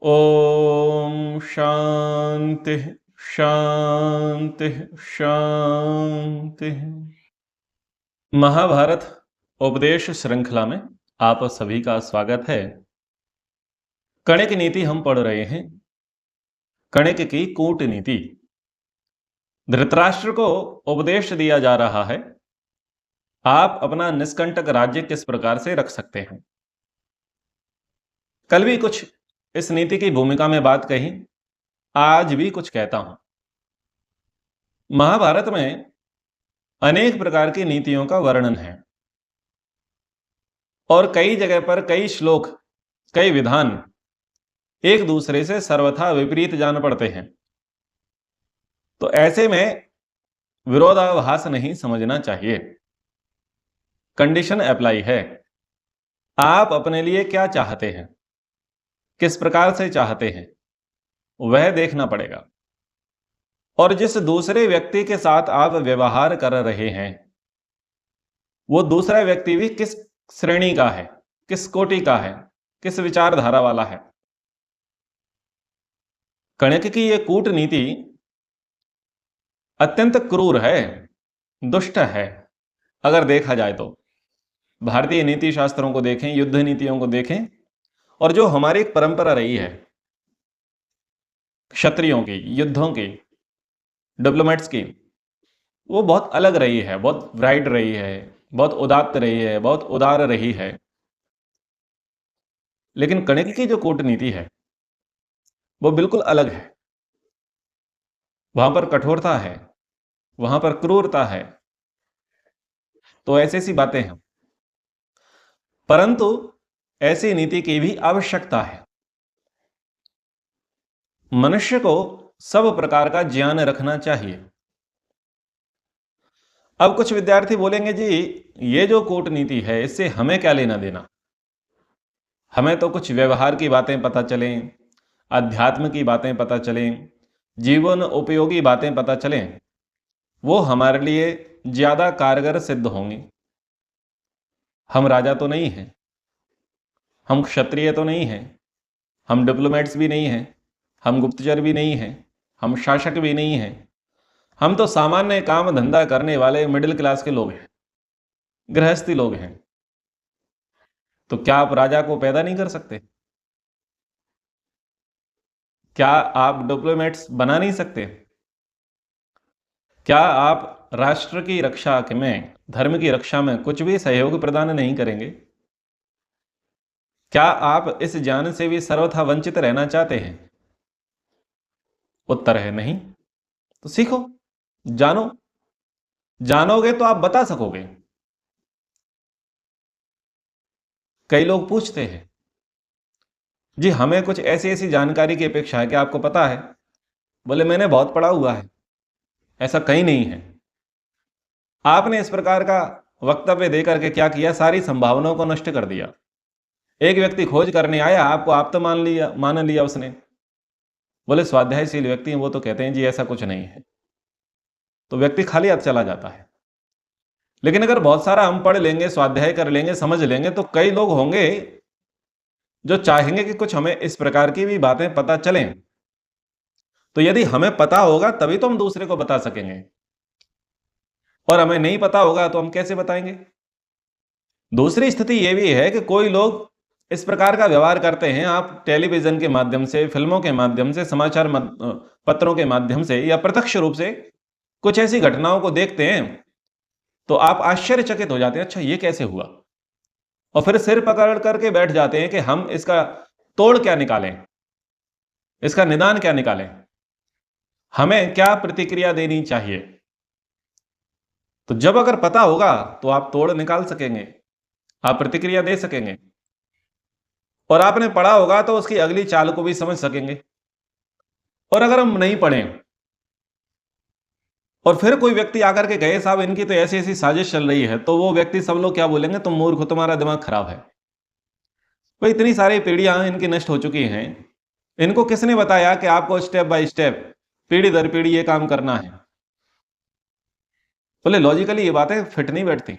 ओम शांति शांति शांति। महाभारत उपदेश श्रृंखला में आप सभी का स्वागत है। कणिक नीति हम पढ़ रहे हैं। कणिक की कूटनीति। धृतराष्ट्र को उपदेश दिया जा रहा है, आप अपना निष्कंटक राज्य किस प्रकार से रख सकते हैं। कल भी कुछ इस नीति की भूमिका में बात कही, आज भी कुछ कहता हूं। महाभारत में अनेक प्रकार की नीतियों का वर्णन है और कई जगह पर कई श्लोक, कई विधान एक दूसरे से सर्वथा विपरीत जान पड़ते हैं। तो ऐसे में विरोधाभास नहीं समझना चाहिए। कंडीशन अप्लाई है। आप अपने लिए क्या चाहते हैं, किस प्रकार से चाहते हैं, वह देखना पड़ेगा। और जिस दूसरे व्यक्ति के साथ आप व्यवहार कर रहे हैं, वो दूसरा व्यक्ति भी किस श्रेणी का है, किस कोटि का है, किस विचारधारा वाला है। कणिक की यह कूटनीति अत्यंत क्रूर है, दुष्ट है। अगर देखा जाए तो भारतीय नीति शास्त्रों को देखें, युद्ध नीतियों को देखें, और जो हमारी एक परंपरा रही है क्षत्रियों की, युद्धों की, डिप्लोमेट्स की, वो बहुत अलग रही है, बहुत ब्राइट रही है, बहुत उदात्त रही है, बहुत उदार रही है। लेकिन कणिक की जो कूटनीति है वो बिल्कुल अलग है। वहां पर कठोरता है, वहां पर क्रूरता है। तो ऐसी ऐसी बातें हैं, परंतु ऐसी नीति की भी आवश्यकता है। मनुष्य को सब प्रकार का ज्ञान रखना चाहिए। अब कुछ विद्यार्थी बोलेंगे, जी ये जो कूटनीति है इससे हमें क्या लेना देना, हमें तो कुछ व्यवहार की बातें पता चलें, अध्यात्म की बातें पता चलें, जीवन उपयोगी बातें पता चलें, वो हमारे लिए ज्यादा कारगर सिद्ध होंगी। हम राजा तो नहीं हैं, हम क्षत्रिय तो नहीं हैं, हम डिप्लोमेट्स भी नहीं हैं, हम गुप्तचर भी नहीं हैं, हम शासक भी नहीं हैं। हम तो सामान्य काम धंधा करने वाले मिडिल क्लास के लोग हैं, गृहस्थी लोग हैं। तो क्या आप राजा को पैदा नहीं कर सकते? क्या आप डिप्लोमेट्स बना नहीं सकते? क्या आप राष्ट्र की रक्षा में, धर्म की रक्षा में कुछ भी सहयोग प्रदान नहीं करेंगे? क्या आप इस ज्ञान से भी सर्वथा वंचित रहना चाहते हैं? उत्तर है नहीं। तो सीखो, जानो। जानोगे तो आप बता सकोगे। कई लोग पूछते हैं, जी हमें कुछ ऐसी ऐसी जानकारी की अपेक्षा है कि आपको पता है। बोले मैंने बहुत पढ़ा हुआ है। ऐसा कहीं नहीं है। आपने इस प्रकार का वक्तव्य देकर के क्या किया, सारी संभावनाओं को नष्ट कर दिया। एक व्यक्ति खोज करने आया, आपको आप तो मान लिया उसने। बोले स्वाध्यायशील व्यक्ति हैं, वो तो कहते हैं जी ऐसा कुछ नहीं है। तो व्यक्ति खाली हाथ चला जाता है। लेकिन अगर बहुत सारा हम पढ़ लेंगे, स्वाध्याय कर लेंगे, समझ लेंगे, तो कई लोग होंगे जो चाहेंगे कि कुछ हमें इस प्रकार की भी बातें पता चलें। तो यदि हमें पता होगा तभी तो हम दूसरे को बता सकेंगे, और हमें नहीं पता होगा तो हम कैसे बताएंगे। दूसरी स्थिति यह भी है कि कोई लोग इस प्रकार का व्यवहार करते हैं। आप टेलीविजन के माध्यम से, फिल्मों के माध्यम से, समाचार पत्रों के माध्यम से या प्रत्यक्ष रूप से कुछ ऐसी घटनाओं को देखते हैं तो आप आश्चर्यचकित हो जाते हैं, अच्छा ये कैसे हुआ। और फिर सिर पकड़ करके बैठ जाते हैं कि हम इसका तोड़ क्या निकालें, इसका निदान क्या निकालें, हमें क्या प्रतिक्रिया देनी चाहिए। तो जब अगर पता होगा तो आप तोड़ निकाल सकेंगे, आप प्रतिक्रिया दे सकेंगे, और आपने पढ़ा होगा तो उसकी अगली चाल को भी समझ सकेंगे। और अगर हम नहीं पढ़ें और फिर कोई व्यक्ति आकर के कहे साहब इनकी तो ऐसी ऐसी साजिश चल रही है, तो वो व्यक्ति, सब लोग क्या बोलेंगे, तुम मूर्ख हो, तुम्हारा दिमाग खराब है। भाई इतनी सारी पीढ़ियां इनकी नष्ट हो चुकी हैं, इनको किसने बताया कि आपको स्टेप बाय स्टेप, पीढ़ी दर पीढ़ी ये काम करना है। बोले लॉजिकली ये बातें फिट नहीं बैठती।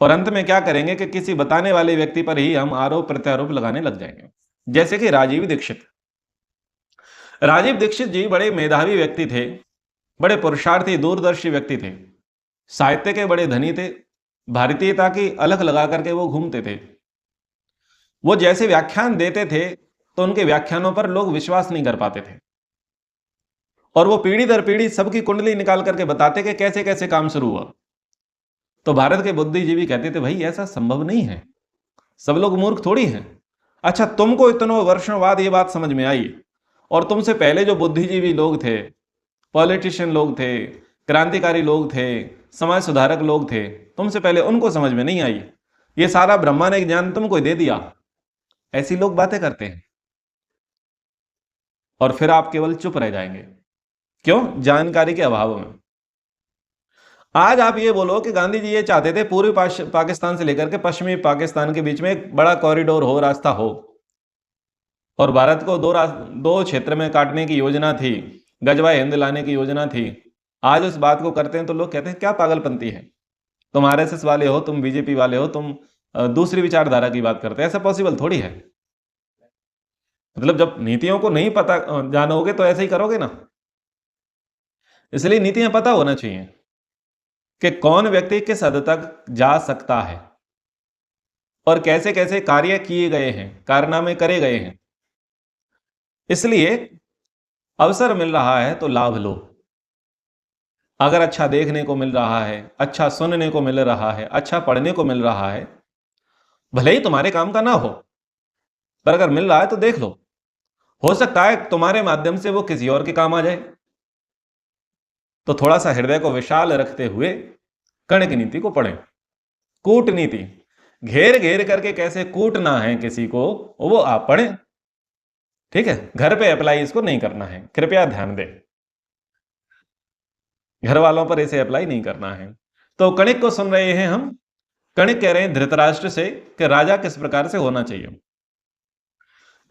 और अंत में क्या करेंगे कि किसी बताने वाले व्यक्ति पर ही हम आरोप प्रत्यारोप लगाने लग जाएंगे। जैसे कि राजीव दीक्षित। राजीव दीक्षित जी बड़े मेधावी व्यक्ति थे, बड़े पुरुषार्थी दूरदर्शी व्यक्ति थे, साहित्य के बड़े धनी थे, भारतीयता की अलख लगा करके वो घूमते थे। वो जैसे व्याख्यान देते थे तो उनके व्याख्यानों पर लोग विश्वास नहीं कर पाते थे, और वो पीढ़ी दर पीढ़ी सबकी कुंडली निकाल करके बताते कि कैसे कैसे काम शुरू हुआ। तो भारत के बुद्धिजीवी कहते थे भाई ऐसा संभव नहीं है, सब लोग मूर्ख थोड़ी हैं। अच्छा, तुमको इतनों वर्षों बाद ये बात समझ में आई, और तुमसे पहले जो बुद्धिजीवी लोग थे, पॉलिटिशियन लोग थे, क्रांतिकारी लोग थे, समाज सुधारक लोग थे, तुमसे पहले उनको समझ में नहीं आई, ये सारा ब्रह्मा ने ज्ञान तुमको दे दिया। ऐसी लोग बातें करते हैं और फिर आप केवल चुप रह जाएंगे। क्यों? जानकारी के अभाव में। आज आप ये बोलो कि गांधी जी ये चाहते थे पूर्वी पाकिस्तान से लेकर के पश्चिमी पाकिस्तान के बीच में एक बड़ा कॉरिडोर हो, रास्ता हो, और भारत को दो क्षेत्र में काटने की योजना थी, गजवाए हिंद लाने की योजना थी। आज उस बात को करते हैं तो लोग कहते हैं क्या पागलपंती है, तुम आरएसएस वाले हो, तुम बीजेपी वाले हो, तुम दूसरी विचारधारा की बात करते हैं। ऐसा पॉसिबल थोड़ी है। मतलब जब नीतियों को नहीं पता जानोगे तो ऐसे ही करोगे ना। इसलिए नीतियां पता होना चाहिए कि कौन व्यक्ति किस हद तक जा सकता है और कैसे कैसे कार्य किए गए हैं, कारनामे करे गए हैं। इसलिए अवसर मिल रहा है तो लाभ लो। अगर अच्छा देखने को मिल रहा है, अच्छा सुनने को मिल रहा है, अच्छा पढ़ने को मिल रहा है, भले ही तुम्हारे काम का ना हो, पर अगर मिल रहा है तो देख लो। हो सकता है तुम्हारे माध्यम से वो किसी और के काम आ जाए। तो थोड़ा सा हृदय को विशाल रखते हुए कणिक नीति को पढ़ें। कूटनीति, घेर घेर करके कैसे कूटना है किसी को, वो आप पढ़ें। ठीक है, घर पे अप्लाई इसको नहीं करना है, कृपया ध्यान दें। घर वालों पर इसे अप्लाई नहीं करना है। तो कणिक को सुन रहे हैं हम। कणिक कह रहे हैं धृतराष्ट्र से कि राजा किस प्रकार से होना चाहिए।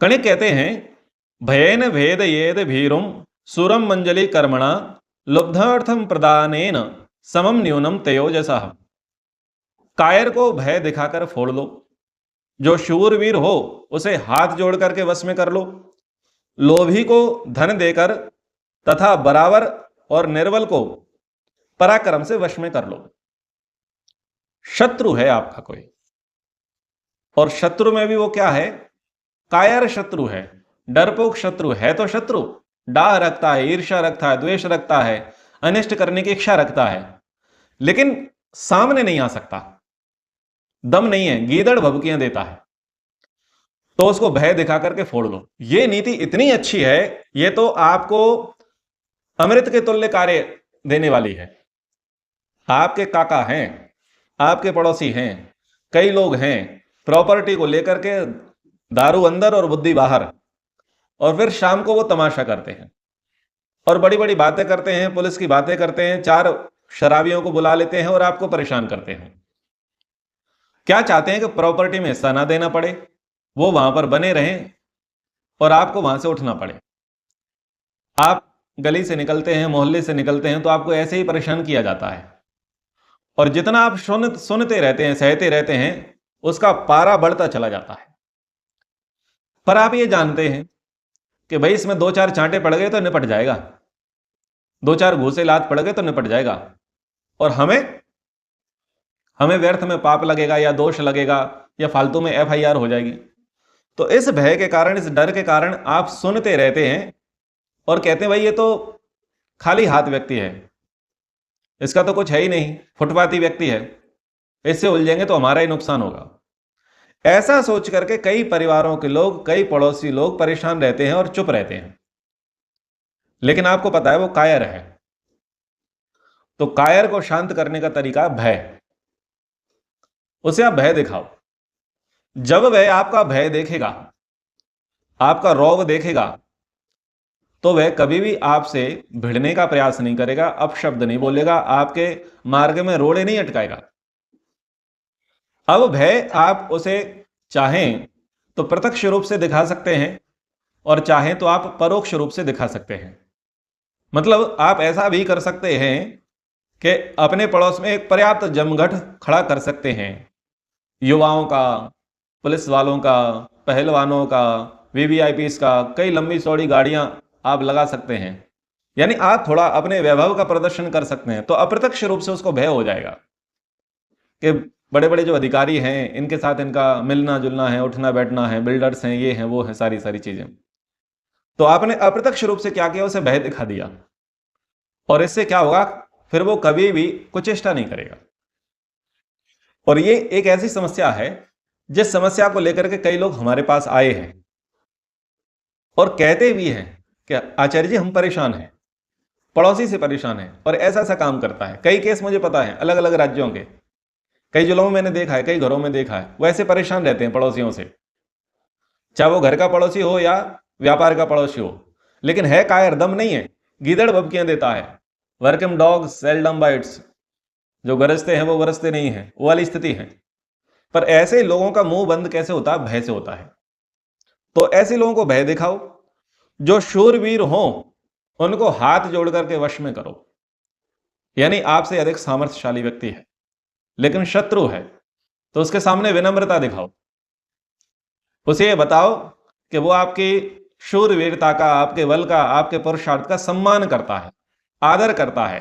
कणिक कहते हैं भयेन भेद येद भीरुम सुरम मंजलि कर्मणा लुब्धार्थम प्रदानेन समम न्यूनम तेजसा। कायर को भय दिखाकर फोड़ लो, जो शूरवीर हो उसे हाथ जोड़ करके वश में कर लो, लोभी को धन देकर तथा बराबर और निर्बल को पराक्रम से वश में कर लो। शत्रु है आपका कोई, और शत्रु में भी वो क्या है? कायर शत्रु है, डरपोक शत्रु है। तो शत्रु डाह रखता है, ईर्ष्या रखता है, द्वेष रखता है, अनिष्ट करने की इच्छा रखता है, लेकिन सामने नहीं आ सकता, दम नहीं है, गीदड़ भभकियां देता है। तो उसको भय दिखा करके फोड़ लो। ये नीति इतनी अच्छी है, ये तो आपको अमृत के तुल्य कार्य देने वाली है। आपके काका हैं, आपके पड़ोसी हैं, कई लोग हैं, प्रॉपर्टी को लेकर के दारू अंदर और बुद्धि बाहर, और फिर शाम को वो तमाशा करते हैं और बड़ी बड़ी बातें करते हैं, पुलिस की बातें करते हैं, 4 शराबियों को बुला लेते हैं और आपको परेशान करते हैं। क्या चाहते हैं कि प्रॉपर्टी में हिस्सा ना देना पड़े, वो वहां पर बने रहें और आपको वहां से उठना पड़े। आप गली से निकलते हैं, मोहल्ले से निकलते हैं, तो आपको ऐसे ही परेशान किया जाता है, और जितना आप सुनते रहते हैं, सहते रहते हैं, उसका पारा बढ़ता चला जाता है। पर आप ये जानते हैं कि भाई इसमें 2-4 चांटे पड़ गए तो निपट जाएगा, 2-4 घूसे लात पड़ गए तो निपट जाएगा, और हमें व्यर्थ में पाप लगेगा या दोष लगेगा या फालतू में FIR हो जाएगी। तो इस भय के कारण, इस डर के कारण आप सुनते रहते हैं और कहते हैं भाई ये तो खाली हाथ व्यक्ति है, इसका तो कुछ है ही नहीं, फुटपाती व्यक्ति है, इससे उलझेंगे तो हमारा ही नुकसान होगा। ऐसा सोच करके कई परिवारों के लोग, कई पड़ोसी लोग परेशान रहते हैं और चुप रहते हैं। लेकिन आपको पता है वो कायर है। तो कायर को शांत करने का तरीका भय। उसे आप भय दिखाओ। जब वह आपका भय देखेगा, आपका रौब देखेगा, तो वह कभी भी आपसे भिड़ने का प्रयास नहीं करेगा, अपशब्द नहीं बोलेगा, आपके मार्ग में रोड़े नहीं अटकाएगा। अब भय आप उसे चाहें तो प्रत्यक्ष रूप से दिखा सकते हैं, और चाहें तो आप परोक्ष रूप से दिखा सकते हैं। मतलब आप ऐसा भी कर सकते हैं कि अपने पड़ोस में एक पर्याप्त जमघट खड़ा कर सकते हैं, युवाओं का, पुलिस वालों का, पहलवानों का, वीवीआईपीस का, कई लंबी चौड़ी गाड़ियां आप लगा सकते हैं, यानी आप थोड़ा अपने वैभव का प्रदर्शन कर सकते हैं, तो अप्रत्यक्ष रूप से उसको भय हो जाएगा कि बड़े बड़े जो अधिकारी हैं इनके साथ इनका मिलना जुलना है, उठना बैठना है, बिल्डर्स हैं, ये हैं वो हैं, सारी सारी चीजें। तो आपने अप्रत्यक्ष रूप से क्या किया, उसे भय दिखा दिया, और इससे क्या होगा, फिर वो कभी भी कुचेष्टा नहीं करेगा। और ये एक ऐसी समस्या है जिस समस्या को लेकर के कई लोग हमारे पास आए हैं और कहते भी हैं कि आचार्य जी हम परेशान हैं, पड़ोसी से परेशान हैं और ऐसा ऐसा काम करता है। कई केस मुझे पता है अलग अलग राज्यों के, कई जिलों में मैंने देखा है, कई घरों में देखा है, वो ऐसे परेशान रहते हैं पड़ोसियों से, चाहे वो घर का पड़ोसी हो या व्यापार का पड़ोसी हो, लेकिन है कायर, दम नहीं है, गीदड़ भभकियां देता है। वर्किंग डॉग सेल्डम बाइट्स, जो गरजते हैं वो गरजते नहीं है, वो वाली स्थिति है। पर ऐसे लोगों का मुंह बंद कैसे होता है, भय से होता है। तो ऐसे लोगों को भय दिखाओ, जो शूरवीर हो उनको हाथ जोड़ करके वश में करो, यानी आपसे अधिक सामर्थ्यशाली व्यक्ति है लेकिन शत्रु है, तो उसके सामने विनम्रता दिखाओ, उसे ये बताओ कि वो आपकी शूरवीरता का, आपके बल का, आपके पुरुषार्थ का सम्मान करता है, आदर करता है।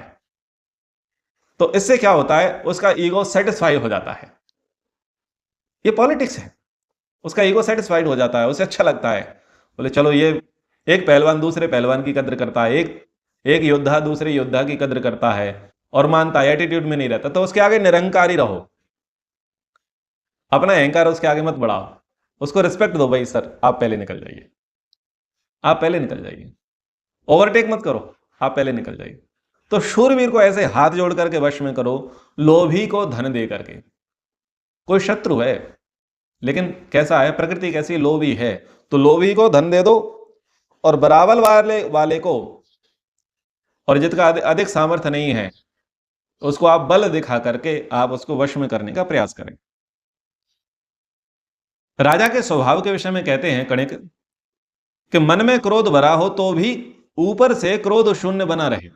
तो इससे क्या होता है, उसका ईगो सेटिस्फाई हो जाता है। ये पॉलिटिक्स है, उसका ईगो सेटिस्फाइड हो जाता है, उसे अच्छा लगता है, बोले चलो ये एक पहलवान दूसरे पहलवान की कद्र करता है, एक योद्धा दूसरे योद्धा की कद्र करता है और मानता है, एटीट्यूड में नहीं रहता, तो उसके आगे निरंकारी रहो, अपना अहंकार उसके आगे मत बढ़ाओ, उसको रिस्पेक्ट दो, भाई सर आप पहले निकल जाइए, आप पहले निकल जाइए, ओवरटेक मत करो, आप पहले निकल जाइए। तो शूरवीर को ऐसे हाथ जोड़ करके वश में करो, लोभी को धन दे करके। कोई शत्रु है लेकिन कैसा है, प्रकृति कैसी, लोभी है, तो लोभी को धन दे दो और बराबर वाले को, और जिसका अधिक सामर्थ्य नहीं है उसको आप बल दिखा करके आप उसको वश में करने का प्रयास करें। राजा के स्वभाव के विषय में कहते हैं कणिक कि मन में क्रोध भरा हो तो भी ऊपर से क्रोध शून्य बना रहे।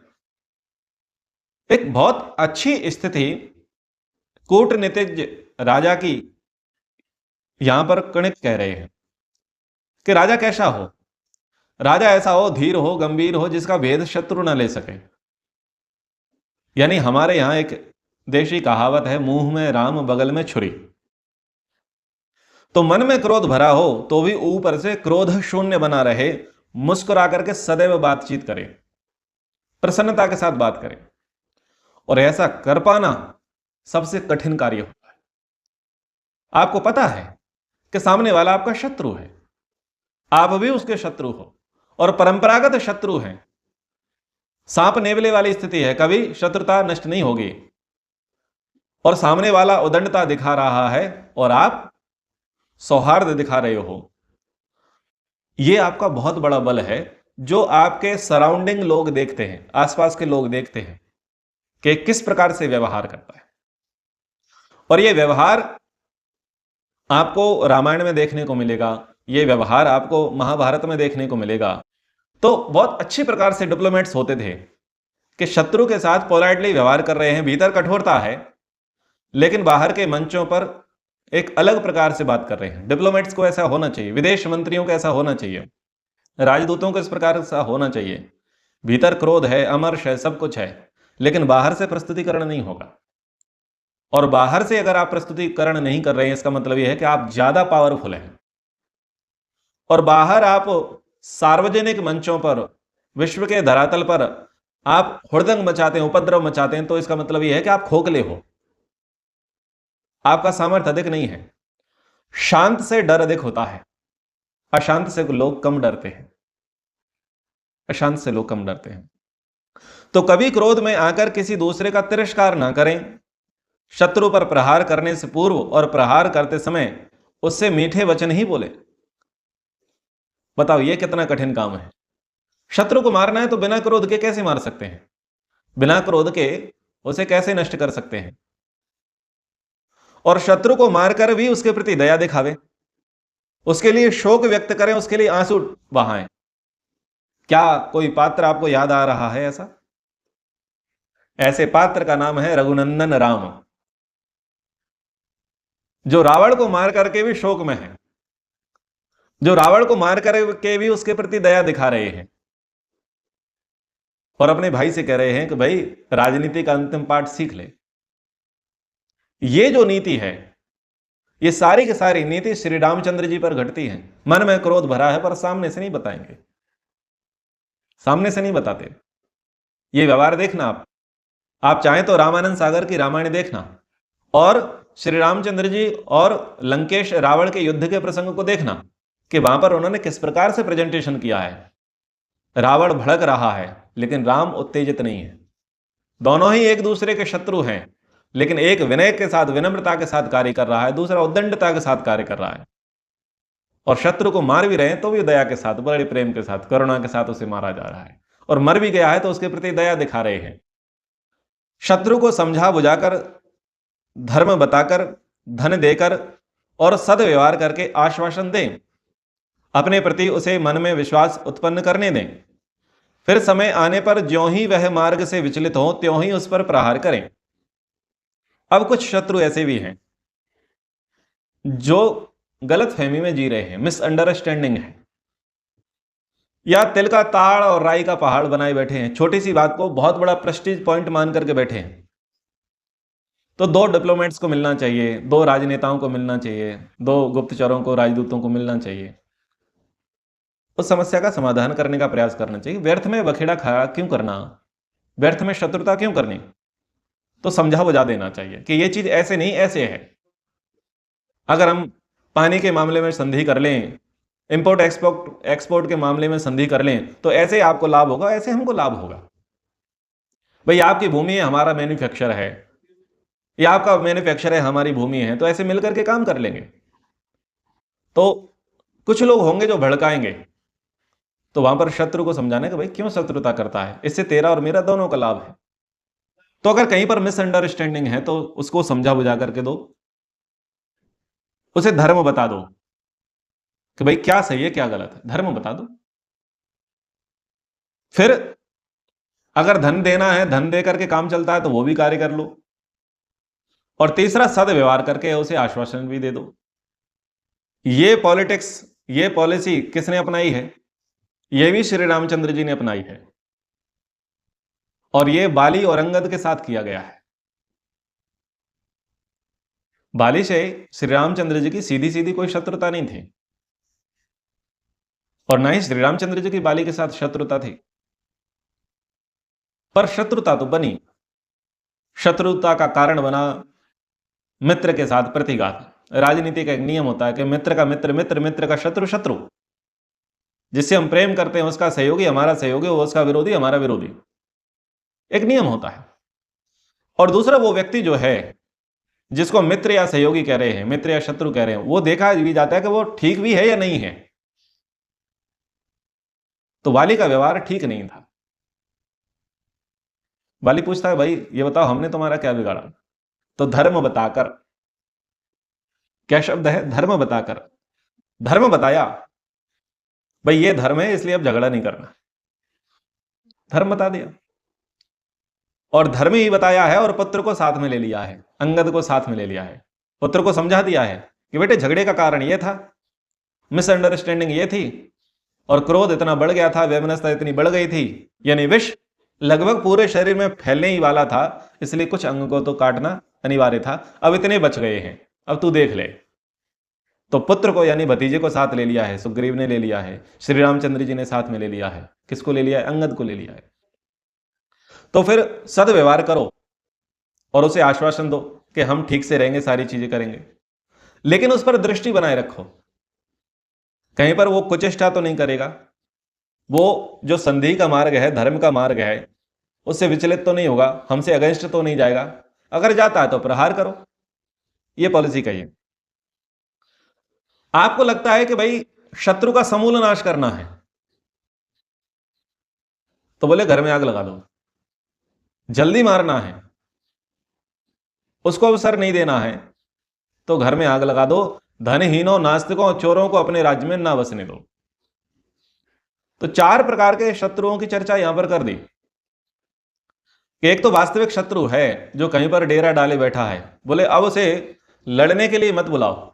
एक बहुत अच्छी स्थिति कूटनीतिज्ञ राजा की यहां पर कणिक कह रहे हैं कि राजा कैसा हो, राजा ऐसा हो, धीर हो, गंभीर हो, जिसका भेद शत्रु ना ले सके। यानी हमारे यहां एक देशी कहावत है, मुंह में राम बगल में छुरी। तो मन में क्रोध भरा हो तो भी ऊपर से क्रोध शून्य बना रहे, मुस्कुरा करके सदैव बातचीत करें, प्रसन्नता के साथ बात करें। और ऐसा कर पाना सबसे कठिन कार्य होता है। आपको पता है कि सामने वाला आपका शत्रु है, आप भी उसके शत्रु हो, और परंपरागत शत्रु हैं, सांप नेवले वाली स्थिति है, कभी शत्रुता नष्ट नहीं होगी, और सामने वाला उदंडता दिखा रहा है और आप सौहार्द दिखा रहे हो। यह आपका बहुत बड़ा बल है, जो आपके सराउंडिंग लोग देखते हैं, आसपास के लोग देखते हैं कि किस प्रकार से व्यवहार करता है। और यह व्यवहार आपको रामायण में देखने को मिलेगा, यह व्यवहार आपको महाभारत में देखने को मिलेगा। तो बहुत अच्छी प्रकार से डिप्लोमेट्स होते थे कि शत्रु के साथ पोलाइटली व्यवहार कर रहे हैं, भीतर कठोरता है, लेकिन बाहर के मंचों पर एक अलग प्रकार से बात कर रहे हैं। डिप्लोमेट्स को ऐसा होना चाहिए, विदेश मंत्रियों को ऐसा होना चाहिए, राजदूतों को इस प्रकार से होना चाहिए। भीतर क्रोध है, अमर्ष है, सब कुछ है, लेकिन बाहर से प्रस्तुतिकरण नहीं होगा। और बाहर से अगर आप प्रस्तुतिकरण नहीं कर रहे हैं, इसका मतलब यह है कि आप ज्यादा पावरफुल हैं। और बाहर आप सार्वजनिक मंचों पर, विश्व के धरातल पर आप हुड़दंग मचाते हैं, उपद्रव मचाते हैं, तो इसका मतलब यह है कि आप खोखले हो, आपका सामर्थ्य अधिक नहीं है। शांत से डर अधिक होता है, अशांत से लोग कम डरते हैं, अशांत से लोग कम डरते हैं। तो कभी क्रोध में आकर किसी दूसरे का तिरस्कार ना करें। शत्रु पर प्रहार करने से पूर्व और प्रहार करते समय उससे मीठे वचन ही बोले। बताओ ये कितना कठिन काम है। शत्रु को मारना है तो बिना क्रोध के कैसे मार सकते हैं, बिना क्रोध के उसे कैसे नष्ट कर सकते हैं। और शत्रु को मारकर भी उसके प्रति दया दिखावे, उसके लिए शोक व्यक्त करें, उसके लिए आंसू बहाएं। क्या कोई पात्र आपको याद आ रहा है ऐसा? ऐसे पात्र का नाम है रघुनंदन राम, जो रावण को मार करके भी शोक में है, जो रावण को मार करके भी उसके प्रति दया दिखा रहे हैं और अपने भाई से कह रहे हैं कि भाई राजनीति का अंतिम पाठ सीख ले। ये जो नीति है, ये सारी की सारी नीति श्री रामचंद्र जी पर घटती है। मन में क्रोध भरा है पर सामने से नहीं बताएंगे, सामने से नहीं बताते। ये व्यवहार देखना आप चाहें तो रामानंद सागर की रामायण देखना और श्री रामचंद्र जी और लंकेश रावण के युद्ध के प्रसंग को देखना कि वहां पर उन्होंने किस प्रकार से प्रेजेंटेशन किया है। रावण भड़क रहा है लेकिन राम उत्तेजित नहीं है। दोनों ही एक दूसरे के शत्रु हैं, लेकिन एक विनय के साथ, विनम्रता के साथ कार्य कर रहा है, दूसरा उद्दंडता के साथ कार्य कर रहा है। और शत्रु को मार भी रहे हैं तो भी दया के साथ, बड़े प्रेम के साथ, करुणा के साथ उसे मारा जा रहा है। और मर भी गया है तो उसके प्रति दया दिखा रहे हैं। शत्रु को समझा बुझाकर, धर्म बताकर, धन देकर और सदव्यवहार करके आश्वासन दें, अपने प्रति उसे मन में विश्वास उत्पन्न करने दें। फिर समय आने पर ज्यों ही वह मार्ग से विचलित हो त्यों ही उस पर प्रहार करें। अब कुछ शत्रु ऐसे भी हैं जो गलत फहमी में जी रहे हैं, मिसअंडरस्टैंडिंग है, या तिल का ताड़ और राई का पहाड़ बनाए बैठे हैं, छोटी सी बात को बहुत बड़ा प्रेस्टीज पॉइंट मान करके बैठे हैं। तो दो डिप्लोमेट्स को मिलना चाहिए, दो राजनेताओं को मिलना चाहिए, दो गुप्तचरों को, राजदूतों को मिलना चाहिए, उस समस्या का समाधान करने का प्रयास करना चाहिए। व्यर्थ में बखेड़ा खड़ा क्यों करना, व्यर्थ में शत्रुता क्यों करनी। तो समझा बुझा देना चाहिए कि ये चीज ऐसे नहीं ऐसे है। अगर हम पानी के मामले में संधि कर लें, इंपोर्ट एक्सपोर्ट के मामले में संधि कर लें, तो ऐसे आपको लाभ होगा, ऐसे हमको लाभ होगा। भाई आपकी भूमि है, हमारा मैन्युफैक्चर है, या आपका मैन्युफैक्चर है, हमारी भूमि है, तो ऐसे मिलकर के काम कर लेंगे। तो कुछ लोग होंगे जो भड़काएंगे, तो वहां पर शत्रु को समझाने का भाई क्यों शत्रुता करता है, इससे तेरा और मेरा दोनों का लाभ है। तो अगर कहीं पर मिसअंडरस्टैंडिंग है तो उसको समझा बुझा करके दो, उसे धर्म बता दो कि भाई क्या सही है क्या गलत है, धर्म बता दो। फिर अगर धन देना है, धन दे करके काम चलता है तो वो भी कार्य कर लो। और तीसरा, सदव्यवहार करके उसे आश्वासन भी दे दो। ये पॉलिटिक्स, ये पॉलिसी किसने अपनाई है? ये भी श्री रामचंद्र जी ने अपनाई है, और ये बाली और अंगद के साथ किया गया है। बाली से श्री रामचंद्र जी की सीधी सीधी कोई शत्रुता नहीं थी, और ना ही श्री रामचंद्र जी की बाली के साथ शत्रुता थी, पर शत्रुता तो बनी। शत्रुता का कारण बना मित्र के साथ प्रतिघात। राजनीति का एक नियम होता है कि मित्र का मित्र मित्र, मित्र का शत्रु शत्रु। जिससे हम प्रेम करते हैं उसका सहयोगी हमारा सहयोगी, वो उसका विरोधी हमारा विरोधी, एक नियम होता है। और दूसरा, वो व्यक्ति जो है जिसको मित्र या सहयोगी कह रहे हैं, मित्र या शत्रु कह रहे हैं, वो देखा भी जाता है कि वो ठीक भी है या नहीं है। तो वाली का व्यवहार ठीक नहीं था। वाली पूछता है, भाई ये बताओ हमने तुम्हारा क्या बिगाड़ा? तो धर्म बताकर, क्या शब्द है, धर्म बताकर, धर्म बताया, भाई ये धर्म है इसलिए अब झगड़ा नहीं करना, धर्म बता दिया। और धर्म ही बताया है, और पुत्र को साथ में ले लिया है, अंगद को साथ में ले लिया है, पुत्र को समझा दिया है कि बेटे झगड़े का कारण यह था, मिसअंडरस्टैंडिंग ये थी, और क्रोध इतना बढ़ गया था, वैमनस्यता इतनी बढ़ गई थी, यानी विष लगभग पूरे शरीर में फैलने ही वाला था, इसलिए कुछ अंग को तो काटना अनिवार्य था। अब इतने बच गए हैं, अब तू देख ले। तो पुत्र को यानी भतीजे को साथ ले लिया है, सुग्रीव ने ले लिया है, श्री रामचंद्र जी ने साथ में ले लिया है। किसको ले लिया है? अंगद को ले लिया है। तो फिर सदव्यवहार करो और उसे आश्वासन दो कि हम ठीक से रहेंगे, सारी चीजें करेंगे, लेकिन उस पर दृष्टि बनाए रखो। कहीं पर वो कुचेष्टा तो नहीं करेगा, वो जो संधि का मार्ग है, धर्म का मार्ग है, उससे विचलित तो नहीं होगा, हमसे अगेंस्ट तो नहीं जाएगा। अगर जाता है तो प्रहार करो, ये पॉलिसी कहिए। आपको लगता है कि भाई शत्रु का समूल नाश करना है, तो बोले घर में आग लगा दो, जल्दी मारना है, उसको अवसर नहीं देना है, तो घर में आग लगा दो। धनहीनों, नास्तिकों, चोरों को अपने राज्य में ना बसने दो। तो 4 प्रकार के शत्रुओं की चर्चा यहां पर कर दी। एक तो वास्तविक शत्रु है जो कहीं पर डेरा डाले बैठा है, बोले अब उसे लड़ने के लिए मत बुलाओ,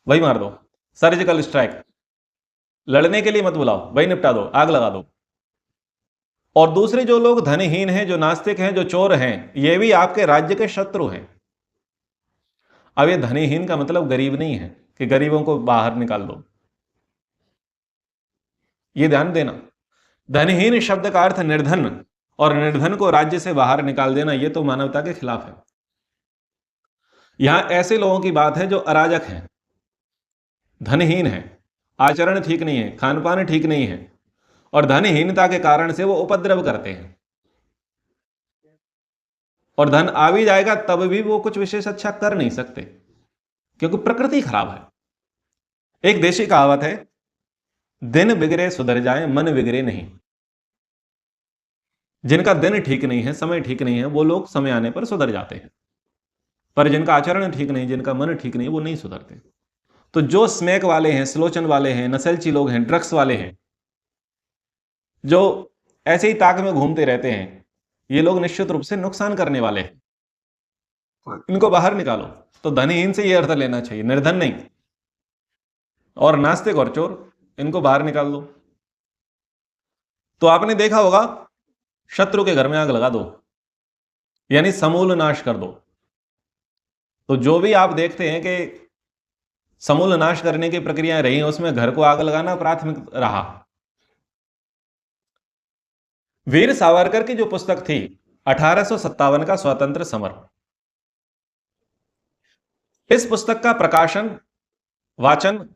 वही मार दो, सर्जिकल स्ट्राइक, लड़ने के लिए मत बुलाओ, वही निपटा दो, आग लगा दो। और दूसरे जो लोग धनहीन हैं, जो नास्तिक हैं, जो चोर हैं, ये भी आपके राज्य के शत्रु हैं। अब ये धनहीन का मतलब गरीब नहीं है कि गरीबों को बाहर निकाल दो, ये ध्यान देना। धनहीन शब्द का अर्थ निर्धन, और निर्धन को राज्य से बाहर निकाल देना ये तो मानवता के खिलाफ है। यहां ऐसे लोगों की बात है जो अराजक हैं, धनहीन हैं, आचरण ठीक नहीं है, खान पान ठीक नहीं है, और धनहीनता के कारण से वो उपद्रव करते हैं। और धन आ भी जाएगा तब भी वो कुछ विशेष अच्छा कर नहीं सकते, क्योंकि प्रकृति खराब है। एक देशी कहावत है, दिन बिगड़े सुधर जाए, मन बिगड़े नहीं। जिनका दिन ठीक नहीं है, समय ठीक नहीं है, वो लोग समय आने पर सुधर जाते हैं, पर जिनका आचरण ठीक नहीं, जिनका मन ठीक नहीं, वो नहीं सुधरते। तो जो स्मैक वाले हैं, स्लोचन वाले हैं, नशेलची लोग हैं, ड्रग्स वाले हैं, जो ऐसे ही ताक में घूमते रहते हैं, ये लोग निश्चित रूप से नुकसान करने वाले हैं। इनको बाहर निकालो। तो धनीहीन से ये अर्थ लेना चाहिए, निर्धन नहीं। और नास्तिक और चोर, इनको बाहर निकाल दो। तो आपने देखा होगा, शत्रु के घर में आग लगा दो, यानी समूल नाश कर दो। तो जो भी आप देखते हैं कि समूल नाश करने की प्रक्रियाएं रही, उसमें घर को आग लगाना प्राथमिक रहा। वीर सावरकर की जो पुस्तक थी 1857 का स्वतंत्र समर, इस पुस्तक का प्रकाशन, वाचन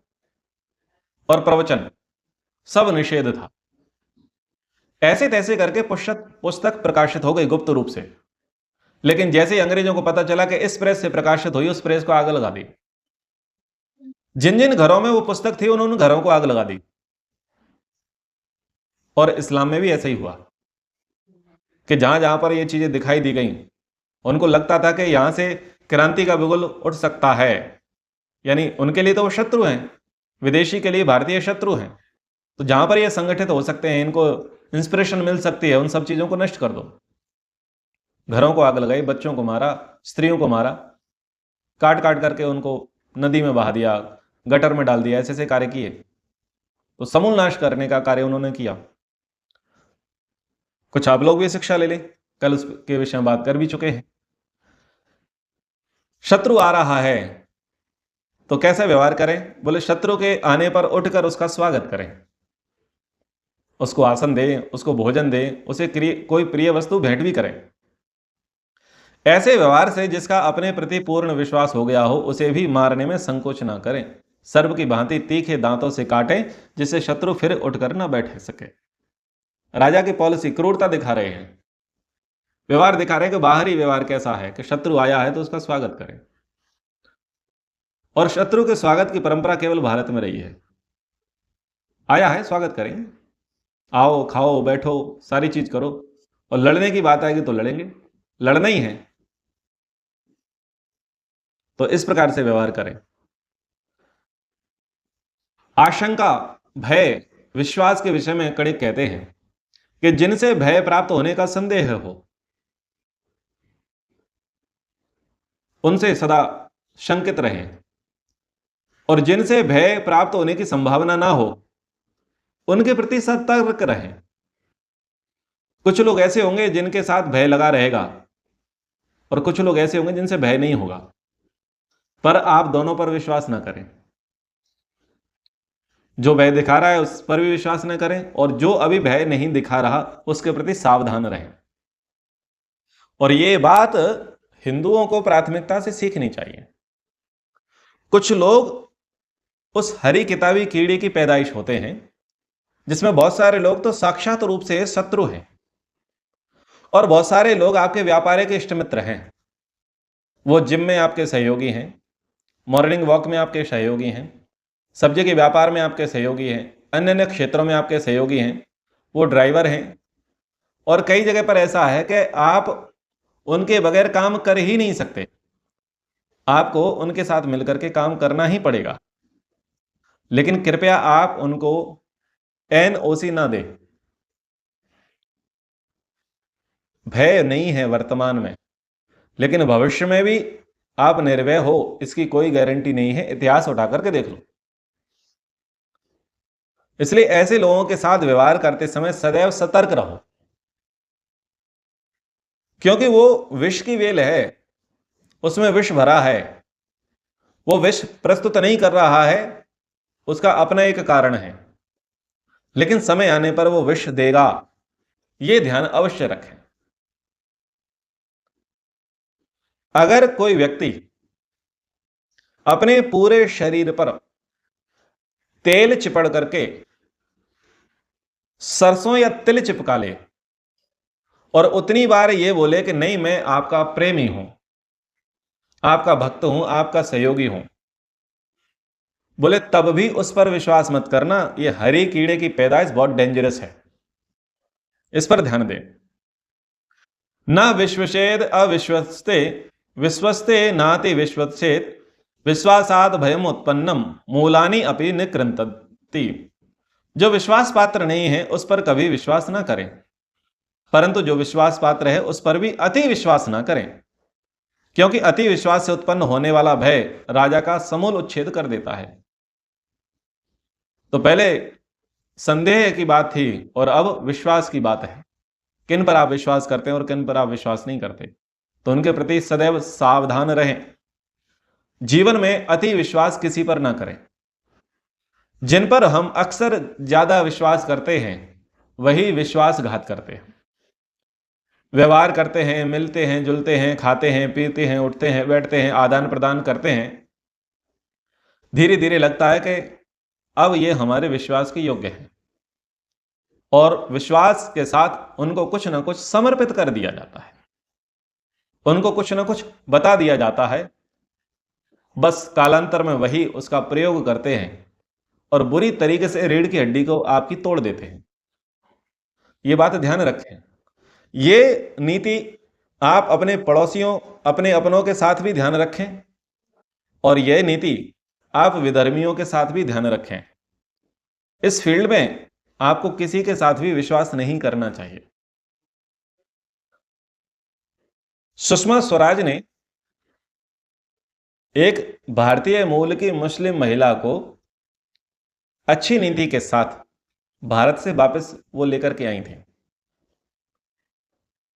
और प्रवचन सब निषेध था। ऐसे तैसे करके पुस्तक प्रकाशित हो गई गुप्त रूप से, लेकिन जैसे ही अंग्रेजों को पता चला कि इस प्रेस से प्रकाशित हुई, उस प्रेस को आग लगा दी। जिन जिन घरों में वो पुस्तक थी, उन्होंने घरों को आग लगा दी। और इस्लाम में भी ऐसा ही हुआ कि जहां जहां पर ये चीजें दिखाई दी गई, उनको लगता था कि यहां से क्रांति का बिगुल उठ सकता है। यानी उनके लिए तो वो शत्रु हैं, विदेशी के लिए भारतीय शत्रु हैं। तो जहां पर ये संगठित हो सकते हैं, इनको इंस्पिरेशन मिल सकती है, उन सब चीजों को नष्ट कर दो। घरों को आग लगाई, बच्चों को मारा, स्त्रियों को मारा, काट काट करके उनको नदी में बहा दिया, गटर में डाल दिया, ऐसे ऐसे कार्य किए। तो समूल नाश करने का कार्य उन्होंने किया। कुछ आप लोग भी शिक्षा ले लें, कल उसके विषय में बात कर भी चुके हैं। शत्रु आ रहा है तो कैसा व्यवहार करें? बोले शत्रु के आने पर उठकर उसका स्वागत करें, उसको आसन दें, उसको भोजन दें, उसे कोई प्रिय वस्तु भेंट भी करें। ऐसे व्यवहार से जिसका अपने प्रति पूर्ण विश्वास हो गया हो, उसे भी मारने में संकोच ना करें। सर्प की भांति तीखे दांतों से काटें, जिससे शत्रु फिर उठकर ना बैठ सके। राजा की पॉलिसी, क्रूरता दिखा रहे हैं, व्यवहार दिखा रहे हैं कि बाहरी व्यवहार कैसा है कि शत्रु आया है तो उसका स्वागत करें। और शत्रु के स्वागत की परंपरा केवल भारत में रही है। आया है, स्वागत करें, आओ, खाओ, बैठो, सारी चीज करो। और लड़ने की बात आएगी तो लड़ेंगे, लड़ना ही है। तो इस प्रकार से व्यवहार करें। आशंका, भय, विश्वास के विषय में कड़िक कहते हैं कि जिनसे भय प्राप्त होने का संदेह हो, उनसे सदा शंकित रहें, और जिनसे भय प्राप्त होने की संभावना ना हो, उनके प्रति सतर्क रहें। कुछ लोग ऐसे होंगे जिनके साथ भय लगा रहेगा, और कुछ लोग ऐसे होंगे जिनसे भय नहीं होगा, पर आप दोनों पर विश्वास ना करें। जो भय दिखा रहा है उस पर भी विश्वास न करें, और जो अभी भय नहीं दिखा रहा उसके प्रति सावधान रहें। और ये बात हिंदुओं को प्राथमिकता से सीखनी चाहिए। कुछ लोग उस हरी किताबी कीड़े की पैदाइश होते हैं, जिसमें बहुत सारे लोग तो साक्षात रूप से शत्रु हैं, और बहुत सारे लोग आपके व्यापारिक इष्ट मित्र हैं। वो जिम में आपके सहयोगी हैं, मॉर्निंग वॉक में आपके सहयोगी हैं, सब्जी के व्यापार में आपके सहयोगी हैं, अन्य अन्य क्षेत्रों में आपके सहयोगी हैं, वो ड्राइवर हैं। और कई जगह पर ऐसा है कि आप उनके बगैर काम कर ही नहीं सकते, आपको उनके साथ मिलकर के काम करना ही पड़ेगा। लेकिन कृपया आप उनको एनओसी ना दें। भय नहीं है वर्तमान में, लेकिन भविष्य में भी आप निर्भय हो, इसकी कोई गारंटी नहीं है। इतिहास उठा करके देख लो। इसलिए ऐसे लोगों के साथ व्यवहार करते समय सदैव सतर्क रहो, क्योंकि वो विष की वेल है, उसमें विष भरा है। वो विष प्रस्तुत नहीं कर रहा है, उसका अपना एक कारण है, लेकिन समय आने पर वो विष देगा, ये ध्यान अवश्य रखें। अगर कोई व्यक्ति अपने पूरे शरीर पर तेल चिपड़ करके सरसों या तिल चिपका ले और उतनी बार ये बोले कि नहीं, मैं आपका प्रेमी हूं, आपका भक्त हूं, आपका सहयोगी हूं, बोले तब भी उस पर विश्वास मत करना। ये हरी कीड़े की पैदाइश बहुत डेंजरस है, इस पर ध्यान दें। न विश्वसेद अविश्वस्ते, विश्वस्ते नाति विश्वसेत, विश्वासाद भयम उत्पन्नम मूलानी अपि निकृंतति। जो विश्वास पात्र नहीं है उस पर कभी विश्वास ना करें, परंतु जो विश्वास पात्र है उस पर भी अति विश्वास ना करें, क्योंकि अति विश्वास से उत्पन्न होने वाला भय राजा का समूल उच्छेद कर देता है। तो पहले संदेह की बात थी और अब विश्वास की बात है, किन पर आप विश्वास करते हैं और किन पर आप विश्वास नहीं करते, तो उनके प्रति सदैव सावधान रहें। जीवन में अति विश्वास किसी पर ना करें। जिन पर हम अक्सर ज्यादा विश्वास करते हैं वही विश्वासघात करते हैं। व्यवहार करते हैं, मिलते हैं, जुलते हैं, खाते हैं, पीते हैं, उठते हैं, बैठते हैं, आदान प्रदान करते हैं, धीरे धीरे लगता है कि अब ये हमारे विश्वास के योग्य है, और विश्वास के साथ उनको कुछ ना कुछ समर्पित कर दिया जाता है, उनको कुछ ना कुछ बता दिया जाता है। बस कालांतर में वही उसका प्रयोग करते हैं और बुरी तरीके से रीढ़ की हड्डी को आपकी तोड़ देते हैं। ये बात ध्यान रखें। ये नीति आप अपने पड़ोसियों, अपने अपनों के साथ भी ध्यान रखें, और यह नीति आप विधर्मियों के साथ भी ध्यान रखें। इस फील्ड में आपको किसी के साथ भी विश्वास नहीं करना चाहिए। सुषमा स्वराज ने एक भारतीय मूल की मुस्लिम महिला को अच्छी नीति के साथ भारत से वापस वो लेकर के आई थी,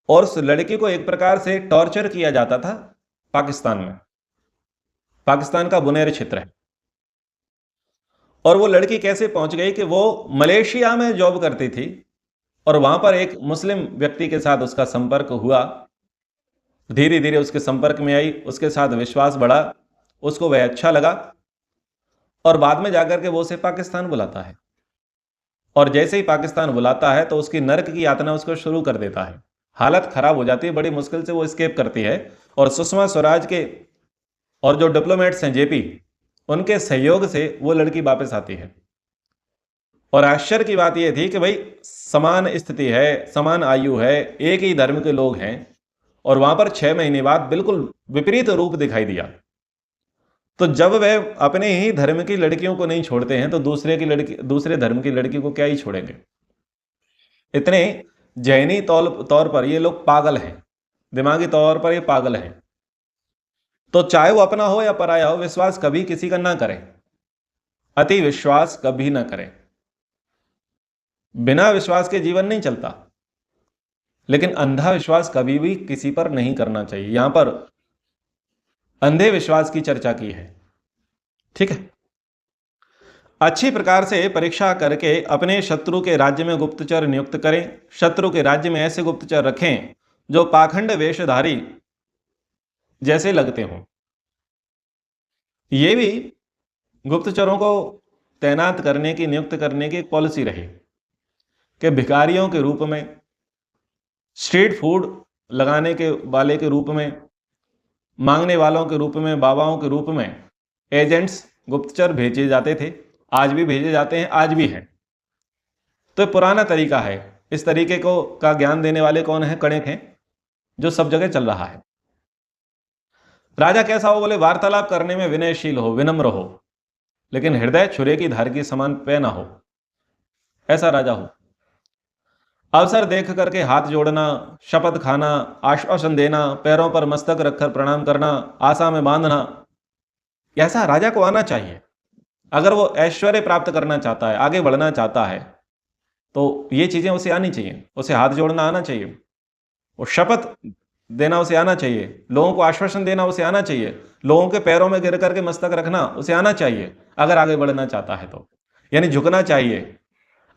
और उस लड़की को एक प्रकार से टॉर्चर किया जाता था पाकिस्तान में। पाकिस्तान का बुनेर क्षेत्र है, और वो लड़की कैसे पहुंच गई कि वो मलेशिया में जॉब करती थी और वहां पर एक मुस्लिम व्यक्ति के साथ उसका संपर्क हुआ। धीरे धीरे उसके संपर्क में आई, उसके साथ विश्वास बढ़ा, उसको वह अच्छा लगा, और बाद में जाकर के वो उसे पाकिस्तान बुलाता है, और जैसे ही पाकिस्तान बुलाता है तो उसकी नर्क की यातना उसको शुरू कर देता है। हालत खराब हो जाती है, बड़ी मुश्किल से वो एस्केप करती है, और सुषमा स्वराज के और जो डिप्लोमेट्स हैं जेपी, उनके सहयोग से वो लड़की वापस आती है। और आश्चर्य की बात यह थी कि भाई समान स्थिति है, समान आयु है, एक ही धर्म के लोग हैं, और वहां पर 6 महीने बाद बिल्कुल विपरीत रूप दिखाई दिया। तो जब वह अपने ही धर्म की लड़कियों को नहीं छोड़ते हैं तो दूसरे धर्म की लड़की को क्या ही छोड़ेंगे। इतने जहनी तौर पर ये लोग पागल हैं, दिमागी तौर पर ये पागल हैं। तो चाहे वो अपना हो या पराया हो, विश्वास कभी किसी का ना करें, अति विश्वास कभी ना करें। बिना विश्वास के जीवन नहीं चलता, लेकिन अंधा विश्वास कभी भी किसी पर नहीं करना चाहिए। यहां पर अंधे विश्वास की चर्चा की है, ठीक है। अच्छी प्रकार से परीक्षा करके अपने शत्रु के राज्य में गुप्तचर नियुक्त करें। शत्रु के राज्य में ऐसे गुप्तचर रखें जो पाखंड वेशधारी जैसे लगते हों। ये भी गुप्तचरों को तैनात करने की, नियुक्त करने की एक पॉलिसी रही कि भिखारियों के रूप में, स्ट्रीट फूड लगाने के वाले के रूप में, मांगने वालों के रूप में, बाबाओं के रूप में एजेंट्स, गुप्तचर भेजे जाते थे। आज भी भेजे जाते हैं, आज भी हैं। तो पुराना तरीका है। इस तरीके को का ज्ञान देने वाले कौन है? कणिक हैं, जो सब जगह चल रहा है। राजा कैसा हो? बोले वार्तालाप करने में विनयशील हो, विनम्र हो, लेकिन हृदय छुरे की धार की समान पे ना हो, ऐसा राजा हो। अवसर देख करके हाथ जोड़ना, शपथ खाना, आश्वासन देना, पैरों पर मस्तक रखकर प्रणाम करना, आशा में बांधना, ऐसा राजा को आना चाहिए। अगर वो ऐश्वर्य प्राप्त करना चाहता है, आगे बढ़ना चाहता है, तो ये चीजें उसे आनी चाहिए। उसे हाथ जोड़ना आना चाहिए, वो शपथ देना उसे आना चाहिए, लोगों को आश्वासन देना उसे आना चाहिए, लोगों के पैरों में गिर करके मस्तक रखना उसे आना चाहिए, अगर आगे बढ़ना चाहता है तो। यानी झुकना चाहिए।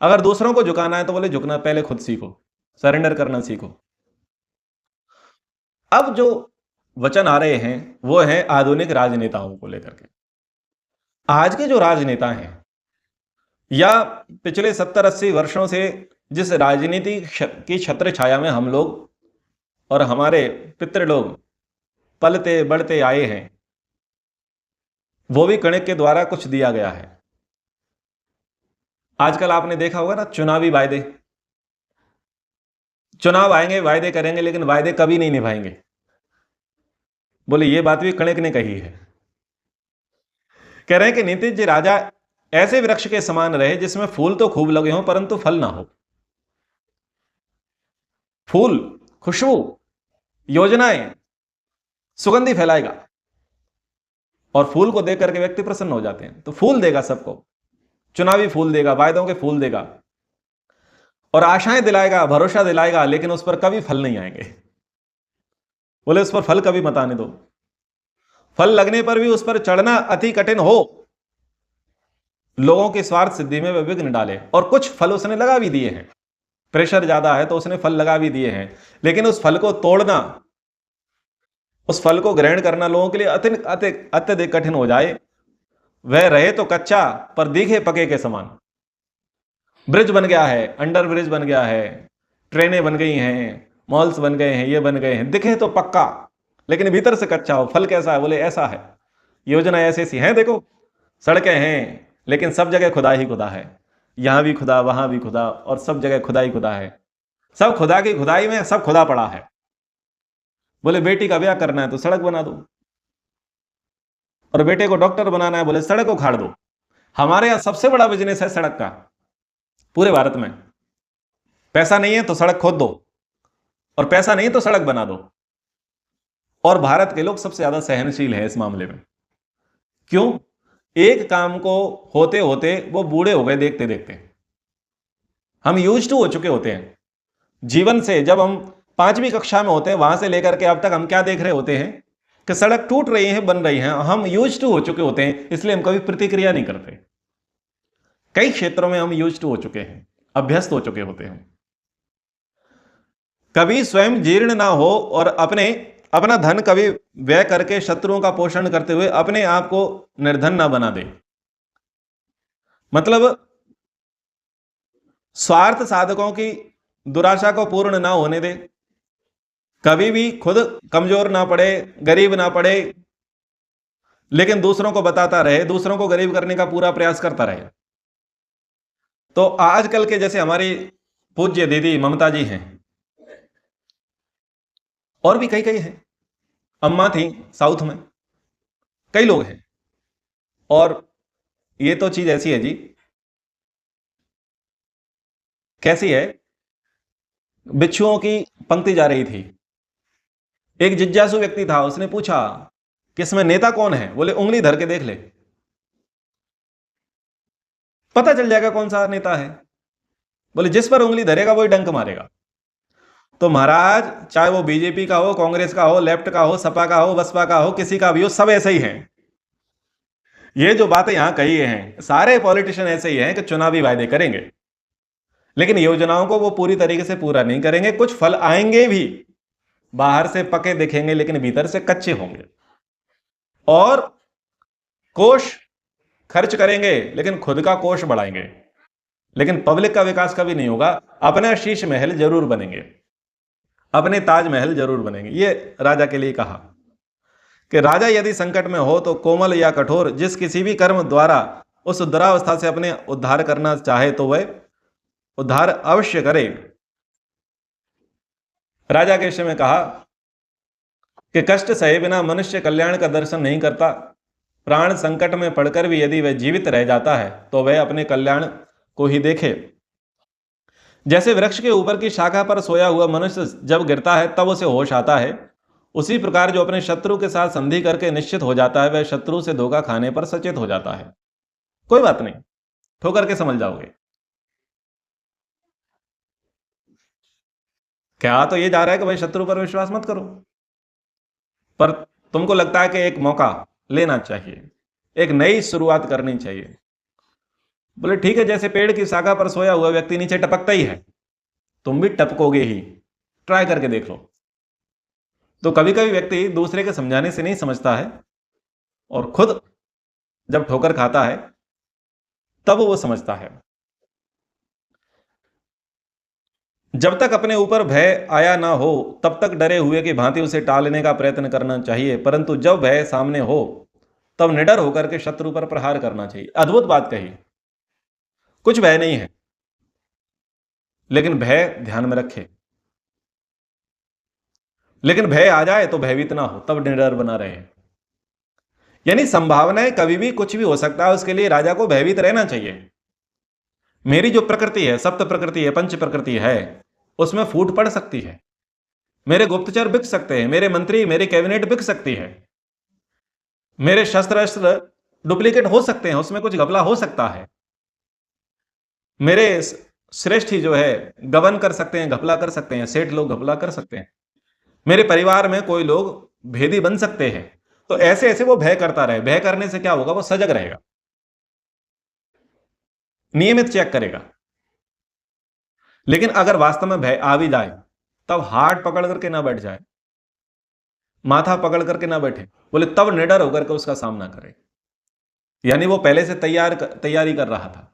अगर दूसरों को झुकाना है तो बोले झुकना पहले खुद सीखो, सरेंडर करना सीखो। अब जो वचन आ रहे हैं वो है आधुनिक राजनेताओं को लेकर के। आज के जो राजनेता हैं या पिछले 70-80 वर्षों से जिस राजनीति की छत्र छाया में हम लोग और हमारे पितृ लोग पलते बढ़ते आए हैं, वो भी कणिक के द्वारा कुछ दिया गया है। आजकल आपने देखा होगा ना, चुनावी वायदे, चुनाव आएंगे वायदे करेंगे लेकिन वायदे कभी नहीं निभाएंगे। बोले ये बात भी कणिक ने कही है। कह रहे हैं कि नीतीश जी राजा ऐसे वृक्ष के समान रहे जिसमें फूल तो खूब लगे हों परंतु फल ना हो। फूल, खुशबू, योजनाएं, सुगंधि फैलाएगा और फूल को देख करके व्यक्ति प्रसन्न हो जाते हैं। तो फूल देगा सबको, चुनावी फूल देगा, वायदों के फूल देगा और आशाएं दिलाएगा, भरोसा दिलाएगा, लेकिन उस पर कभी फल नहीं आएंगे। बोले उस पर फल कभी मत आने दो। फल लगने पर भी उस पर चढ़ना अति कठिन हो, लोगों की स्वार्थ सिद्धि में वह विघ्न डाले। और कुछ फल उसने लगा भी दिए हैं, प्रेशर ज्यादा है तो उसने फल लगा भी दिए हैं, लेकिन उस फल को तोड़ना, उस फल को ग्रहण करना लोगों के लिए अत्यधिक कठिन हो जाए। वह रहे तो कच्चा पर दिखे पके के समान। ब्रिज बन गया है, अंडर ब्रिज बन गया है, ट्रेनें बन गई हैं, मॉल्स बन गए हैं, ये बन गए हैं, दिखे तो पक्का लेकिन भीतर से कच्चा हो। फल कैसा है? बोले ऐसा है। योजना ऐसी ऐसी है, देखो सड़कें हैं लेकिन सब जगह खुदा ही खुदा है, यहां भी खुदा, वहां भी खुदा, और सब जगह खुदा ही खुदा है। सब खुदा की खुदाई में सब खुदा पड़ा है। बोले बेटी का ब्याह करना है तो सड़क बना दो, और बेटे को डॉक्टर बनाना है, बोले सड़क उखाड़ दो। हमारे यहां सबसे बड़ा बिजनेस है सड़क का पूरे भारत में। पैसा नहीं है तो सड़क खोद दो, और पैसा नहीं तो सड़क बना दो। और भारत के लोग सबसे ज्यादा सहनशील है इस मामले में। क्यों? एक काम को होते होते वो बूढ़े हो गए देखते देखते। हम यूज टू हो चुके होते हैं जीवन से। जब हम 5वीं कक्षा में होते हैं वहां से लेकर के अब तक हम क्या देख रहे होते हैं कि सड़क टूट रही है, बन रही है। हम यूज टू हो चुके होते हैं, इसलिए हम कभी प्रतिक्रिया नहीं करते। कई क्षेत्रों में हम यूज टू हो चुके हैं, अभ्यस्त हो चुके होते हैं। कभी स्वयं जीर्ण ना हो और अपना धन कभी व्यय करके शत्रुओं का पोषण करते हुए अपने आप को निर्धन ना बना दे। मतलब स्वार्थ साधकों की दुराशा को पूर्ण ना होने दे, कभी भी खुद कमजोर ना पड़े, गरीब ना पड़े, लेकिन दूसरों को बताता रहे, दूसरों को गरीब करने का पूरा प्रयास करता रहे। तो आजकल के जैसे हमारी पूज्य दीदी ममता जी हैं, और भी कई हैं, अम्मा थी साउथ में, कई लोग हैं। और ये तो चीज ऐसी है जी, कैसी है, बिच्छुओं की पंक्ति जा रही थी, एक जिज्ञासु व्यक्ति था, उसने पूछा कि इसमें नेता कौन है? बोले उंगली धर के देख ले, पता चल जाएगा कौन सा नेता है। बोले जिस पर उंगली धरेगा वही डंक मारेगा। तो महाराज चाहे वो बीजेपी का हो, कांग्रेस का हो, लेफ्ट का हो, सपा का हो, बसपा का हो, किसी का भी हो, सब ऐसे ही हैं। ये जो बातें यहां कही हैं, सारे पॉलिटिशियन ऐसे ही हैं कि चुनावी वायदे करेंगे लेकिन योजनाओं को वो पूरी तरीके से पूरा नहीं करेंगे। कुछ फल आएंगे भी, बाहर से पके दिखेंगे लेकिन भीतर से कच्चे होंगे। और कोष खर्च करेंगे लेकिन खुद का कोष बढ़ाएंगे, लेकिन पब्लिक का विकास कभी नहीं होगा। अपना शीश महल जरूर बनेंगे, अपने ताजमहल जरूर बनेंगे। ये राजा के लिए कहा कि राजा यदि संकट में हो तो कोमल या कठोर जिस किसी भी कर्म द्वारा उस दुरावस्था से अपने उद्धार करना चाहे तो वह उद्धार अवश्य करे। राजा के विषय में कहा कि कष्ट सहे बिना मनुष्य कल्याण का दर्शन नहीं करता। प्राण संकट में पड़कर भी यदि वह जीवित रह जाता है तो वह अपने कल्याण को ही देखे। जैसे वृक्ष के ऊपर की शाखा पर सोया हुआ मनुष्य जब गिरता है तब उसे होश आता है, उसी प्रकार जो अपने शत्रु के साथ संधि करके निश्चित हो जाता है वह शत्रु से धोखा खाने पर सचेत हो जाता है। कोई बात नहीं, ठोकर के समझ जाओगे। क्या तो ये जा रहा है कि भाई शत्रु पर विश्वास मत करो, पर तुमको लगता है कि एक मौका लेना चाहिए, एक नई शुरुआत करनी चाहिए। बोले ठीक है, जैसे पेड़ की शाखा पर सोया हुआ व्यक्ति नीचे टपकता ही है, तुम भी टपकोगे ही, ट्राई करके देख लो। तो कभी कभी व्यक्ति दूसरे के समझाने से नहीं समझता है, और खुद जब ठोकर खाता है तब वो समझता है। जब तक अपने ऊपर भय आया ना हो तब तक डरे हुए की भांति उसे टालने का प्रयत्न करना चाहिए, परंतु जब भय सामने हो तब निडर होकर के शत्रु पर प्रहार करना चाहिए। अद्भुत बात कही। कुछ भय नहीं है, लेकिन भय ध्यान में रखे। लेकिन भय आ जाए तो भयभीत ना हो, तब निडर बना रहे। यानी संभावनाएं कभी भी कुछ भी हो सकता है, उसके लिए राजा को भयभीत रहना चाहिए। मेरी जो प्रकृति है, सप्त प्रकृति है, पंच प्रकृति है, उसमें फूट पड़ सकती है। मेरे गुप्तचर बिक सकते हैं, मेरे मंत्री, मेरी कैबिनेट बिक सकती है, मेरे शस्त्र अस्त्र डुप्लीकेट हो सकते हैं, उसमें कुछ घपला हो सकता है। मेरे श्रेष्ठ ही जो है गबन कर सकते हैं, घपला कर सकते हैं, सेठ लोग घपला कर सकते हैं। मेरे परिवार में कोई लोग भेदी बन सकते हैं। तो ऐसे ऐसे वो भय करता रहे। भय करने से क्या होगा? वो सजग रहेगा, नियमित चेक करेगा। लेकिन अगर वास्तव में भय आ भी जाए तब हाथ पकड़ करके ना बैठ जाए, माथा पकड़ करके ना बैठे, बोले तब निडर होकर के उसका सामना करे। यानी वो पहले से तैयारी कर रहा था।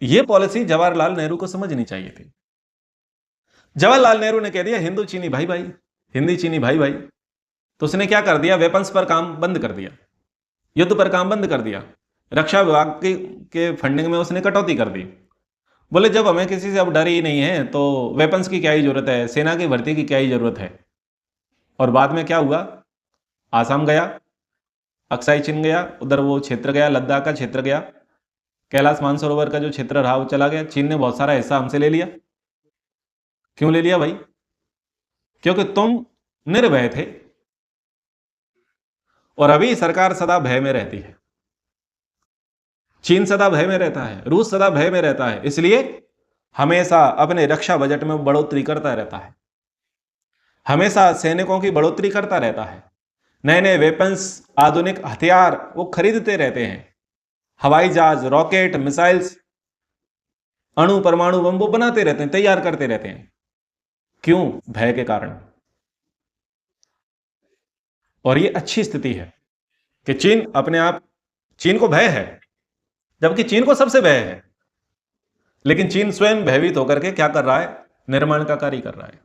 यह पॉलिसी जवाहरलाल नेहरू को समझनी चाहिए थी। जवाहरलाल नेहरू ने कह दिया हिंदू चीनी भाई भाई, हिंदी चीनी भाई भाई, तो उसने क्या कर दिया? वेपन्स पर काम बंद कर दिया, युद्ध पर काम बंद कर दिया, रक्षा विभाग के फंडिंग में उसने कटौती कर दी। बोले जब हमें किसी से अब डर ही नहीं है तो वेपन्स की क्या ही जरूरत है, सेना की भर्ती की क्या ही जरूरत है। और बाद में क्या हुआ? आसाम गया, अक्साई चीन गया, उधर वो क्षेत्र गया, लद्दाख का क्षेत्र गया, कैलाश मानसरोवर का जो क्षेत्र रहा वो चला गया। चीन ने बहुत सारा हिस्सा हमसे ले लिया। क्यों ले लिया भाई? क्योंकि तुम निर्भय थे। और अभी सरकार सदा भय में रहती है। चीन सदा भय में रहता है, रूस सदा भय में रहता है, इसलिए हमेशा अपने रक्षा बजट में बढ़ोतरी करता रहता है, हमेशा सैनिकों की बढ़ोतरी करता रहता है, नए नए वेपन्स, आधुनिक हथियार वो खरीदते रहते हैं, हवाई जहाज, रॉकेट, मिसाइल्स, अणु परमाणु बम वो बनाते रहते हैं, तैयार करते रहते हैं। क्यों? भय के कारण। और ये अच्छी स्थिति है कि चीन अपने आप, चीन को भय है, जबकि चीन को सबसे भय है, लेकिन चीन स्वयं भयभीत होकर के क्या कर रहा है? निर्माण का कार्य कर रहा है।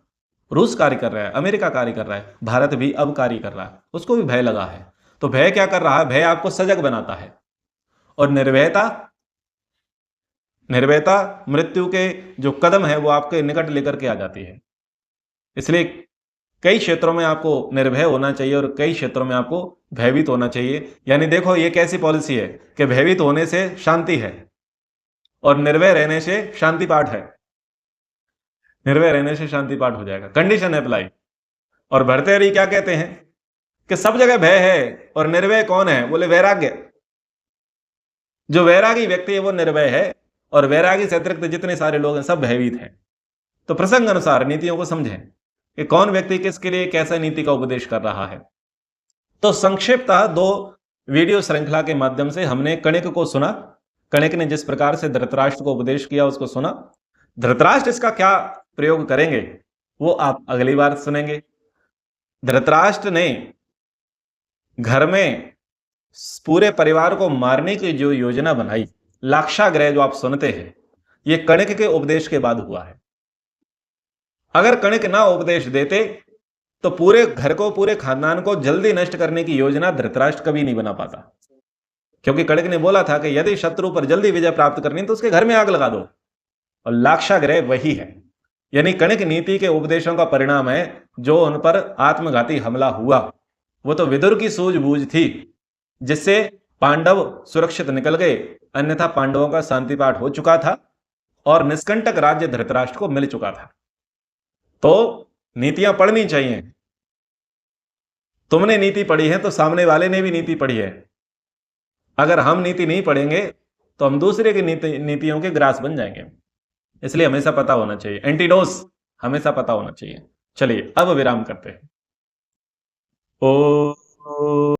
रूस कार्य कर रहा है, अमेरिका कार्य कर रहा है, भारत भी अब कार्य कर रहा है, उसको भी भय लगा है। तो भय क्या कर रहा है? भय आपको सजग बनाता है। और निर्भयता, निर्भयता मृत्यु के जो कदम है वो आपके निकट लेकर के आ जाती है। इसलिए कई क्षेत्रों में आपको निर्भय होना चाहिए और कई क्षेत्रों में आपको भयभीत होना चाहिए। यानी देखो ये कैसी पॉलिसी है कि भयभीत होने से शांति है और निर्भय रहने से शांति पाठ है। निर्भय रहने से शांति पाठ हो जाएगा, कंडीशन अप्लाई। और भर्तृहरि क्या कहते हैं कि सब जगह भय है और निर्भय कौन है? बोले वैराग्य। जो वैरागी व्यक्ति है वो निर्भय है, और वैरागी से अतिरिक्त जितने सारे लोग हैं सब भयभीत हैं। तो प्रसंग अनुसार नीतियों को समझें कि कौन व्यक्ति किसके लिए कैसा नीति का उपदेश कर रहा है। तो संक्षिप्तः 2 वीडियो श्रृंखला के माध्यम से हमने कणिक को सुना। कणिक ने जिस प्रकार से धृतराष्ट्र को उपदेश किया उसको सुना। धृतराष्ट्र इसका क्या प्रयोग करेंगे वो आप अगली बार सुनेंगे। धृतराष्ट्र ने घर में पूरे परिवार को मारने की जो योजना बनाई, लाक्षागृह जो आप सुनते हैं, ये कणिक के उपदेश के बाद हुआ है। अगर कणिक ना उपदेश देते तो पूरे घर को, पूरे खानदान को जल्दी नष्ट करने की योजना धृतराष्ट्र कभी नहीं बना पाता। क्योंकि कणिक ने बोला था कि यदि शत्रु पर जल्दी विजय प्राप्त करनी तो उसके घर में आग लगा दो, और लाक्षागृह वही है। यानी कणिक नीति के उपदेशों का परिणाम है जो उन पर आत्मघाती हमला हुआ। वो तो विदुर की सूझबूझ थी जिससे पांडव सुरक्षित निकल गए, अन्यथा पांडवों का शांति पाठ हो चुका था और निष्कंटक राज्य धृतराष्ट्र को मिल चुका था। तो नीतियां पढ़नी चाहिए। तुमने नीति पढ़ी है तो सामने वाले ने भी नीति पढ़ी है। अगर हम नीति नहीं पढ़ेंगे तो हम दूसरे की नीतियों के ग्रास बन जाएंगे। इसलिए हमेशा पता होना चाहिए, एंटीडोस हमेशा पता होना चाहिए। चलिए अब विराम करते हैं। ओ